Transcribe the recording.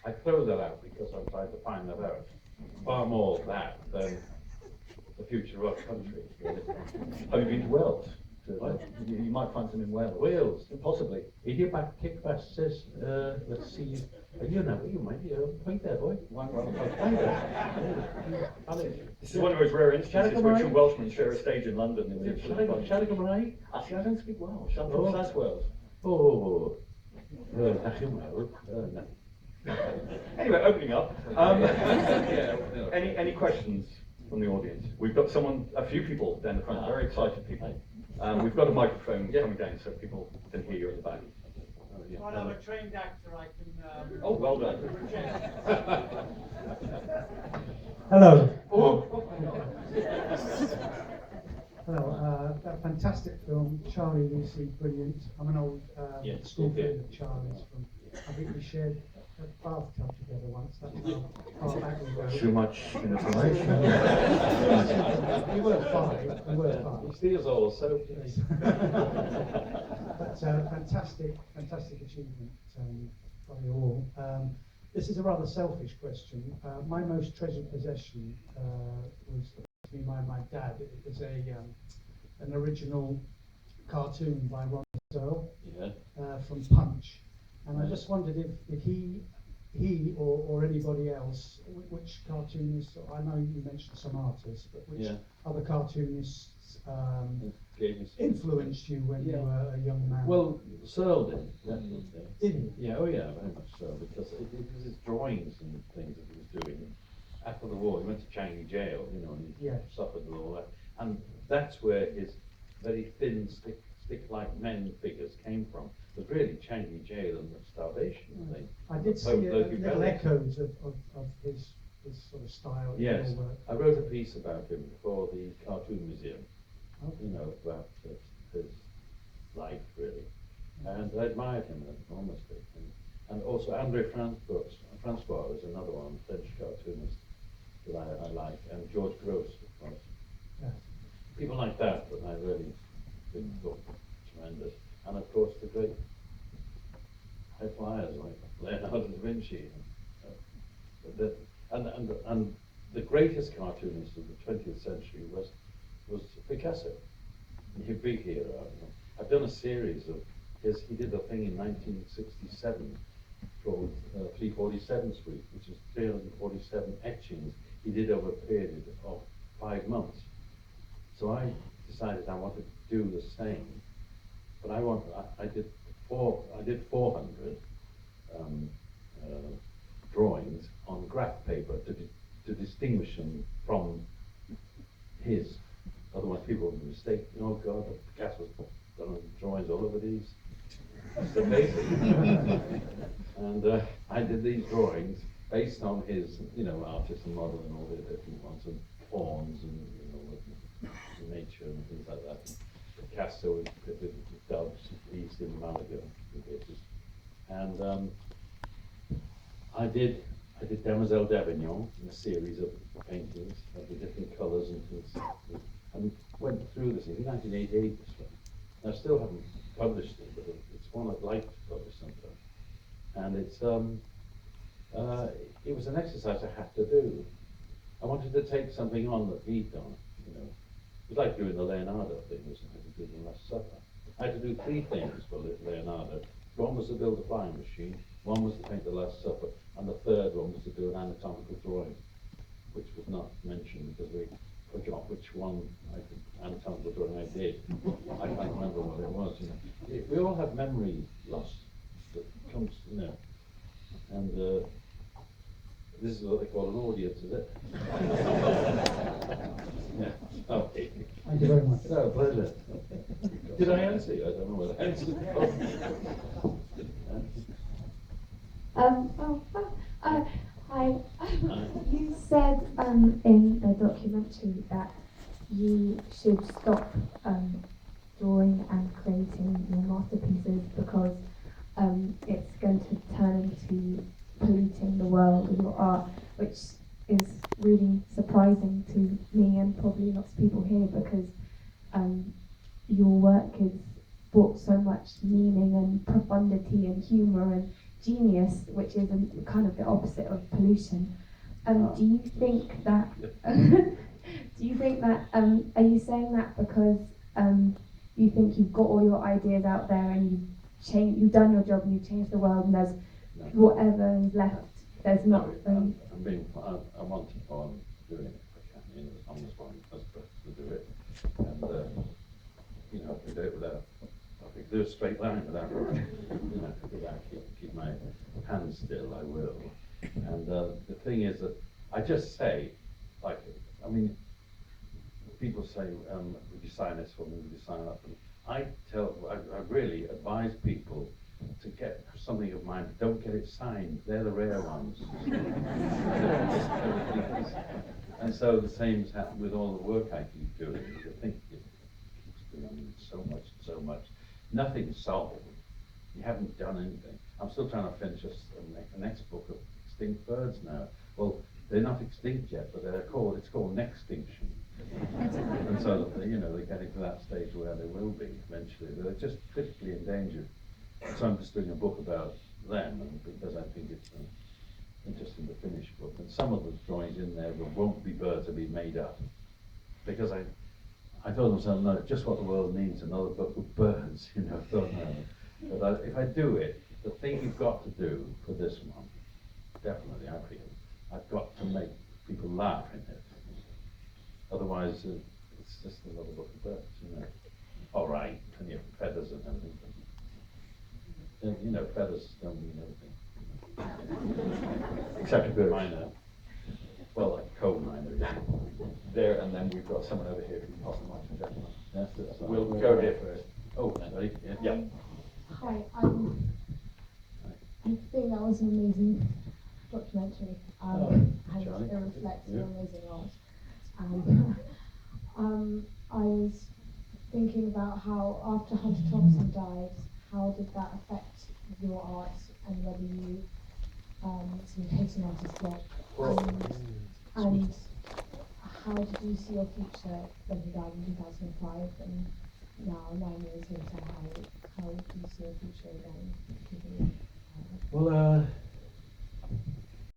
I throw that out because I'm trying to find that out. Far more that than the future of our country. Really. Have you been to Wales? You might find some in Wales. Wales. Possibly. Idiot back kick bass says, let's see. You know, you might point there, boy. This is one of those rare instances where two Welshmen share a stage in London. Siarad Gymraeg? Actually, I don't speak Welsh. I'm from South Wales. Oh, dach chi'n weld. Anyway, opening up. Any questions from the audience? We've got a few people down the front, very excited people. We've got a microphone coming down so people can hear you at the back. Well, I'm a trained actor, I can... Oh, well done. Hello. Oh. Hello. That fantastic film, Charlie Lucy, brilliant. I'm an old school friend of Charlie's from. I think we shared a bathtub together once. That's how far back we go. Too much information. We were five. We were five. He steals all the soap. But fantastic achievement by you all. This is a rather selfish question. My most treasured possession was my dad. It was an original cartoon by Ron Searle from Punch, and I just wondered if he or anybody else, which cartoonists, I know you mentioned some artists, but which other cartoonists influenced you when you were a young man? Well, Searle did, definitely. Did he? Yeah, oh yeah, very much so, because it was his drawings and things that he was doing. After the war, he went to Changi jail, you know, and he suffered and all that. And that's where his very thin, stick-like men figures came from. But really, Changi jail and the starvation thing. I did see little echoes of his sort of style. Yes, I wrote a piece about him for the Cartoon Museum. You know, about his life, really. And I admired him enormously. And also André Francois is another one, French cartoonist that I like, and George Grosz, of course. Yeah. People like that I really thought tremendous. And of course the great high flyers like Leonardo da Vinci. And the greatest cartoonist of the 20th century was Picasso. He'd be here. I've done a series of his. He did a thing in 1967 called 347 Suite, which is 347 etchings he did over a period of 5 months. So I decided I wanted to do the same, but I did 400 drawings on graph paper to distinguish them from his. Otherwise people would mistake, oh God, Picasso's done drawings all over these. It's amazing. And I did these drawings based on his, artist and model and all the different ones, and fawns and, nature and things like that. Picasso with doves, east in Malaga. And I did Demoiselle d'Avignon in a series of paintings of the different colours and things, and went through this in 1988. I still haven't published it, but it's one I'd like to publish sometime. And it was an exercise I had to do. I wanted to take something on that he'd done, It was like doing the Leonardo thing, wasn't it? We did the Last Supper. I had to do 3 things for Leonardo. One was to build a flying machine, one was to paint the Last Supper, and the third one was to do an anatomical drawing, which was not mentioned because we forgot which one anatomical drawing I did. I can't remember what it was. We all have memory loss that comes, and this is what they call an audience, is it? Yeah. Okay. Thank you very much. No, pleasure. Did I answer you? I don't know whether I answered. Hi. You said in the documentary that you should stop drawing and creating your masterpieces because it's going to turn into polluting the world with your art, which is really surprising to me and probably lots of people here, because your work has brought so much meaning and profundity and humour, and genius, which is a, kind of the opposite of pollution. Do you think that? Do you think that? Are you saying that because you think you've got all your ideas out there and you've done your job and you've changed the world, and there's whatever is left, there's not. I want to go on doing it if I can. You know, I'm just one as to do it, and you know, I can do it without. I can do a straight line without, you know, without keep my hands still. I will. And the thing is that I just say, like, I mean, people say, would you sign this for me? Would you sign that for me? I really advise people to get something of mine. Don't get it signed. They're the rare ones. And so the same has happened with all the work I keep doing. You think it keeps doing so much. Nothing's solved. You haven't done anything. I'm still trying to finish the next book of extinct birds now. Well, they're not extinct yet, but it's called Nextinction. And so, you know, they're getting to that stage where they will be eventually. They're just critically endangered. So I'm just doing a book about them, and because I think it's interesting to finish book. And some of the drawings in there won't be birds, will be made up. Because I told myself, no, just what the world needs, another book of birds, you know, don't know. But if I do it, the thing you've got to do for this one, definitely, I feel, I've got to make people laugh in it. Otherwise, it's just another book of birds, you know. All right, and you have feathers and everything. And, you know, feathers don't mean anything. Except a bird. Minor. Well, like coal miner. There, and then we've got someone over here who can pass the mic to the gentleman. That's it. We'll go here first. Oh, ready? Yeah. Hi, I think that was an amazing documentary, and Charlie. it reflects your Yeah. amazing art. I was thinking about how after Hunter Thompson died, how did that affect your art, and whether you sort of hit an artist's block, and how did you see your future when he died in 2005, and now 9 years later, how do you see your future again? Well,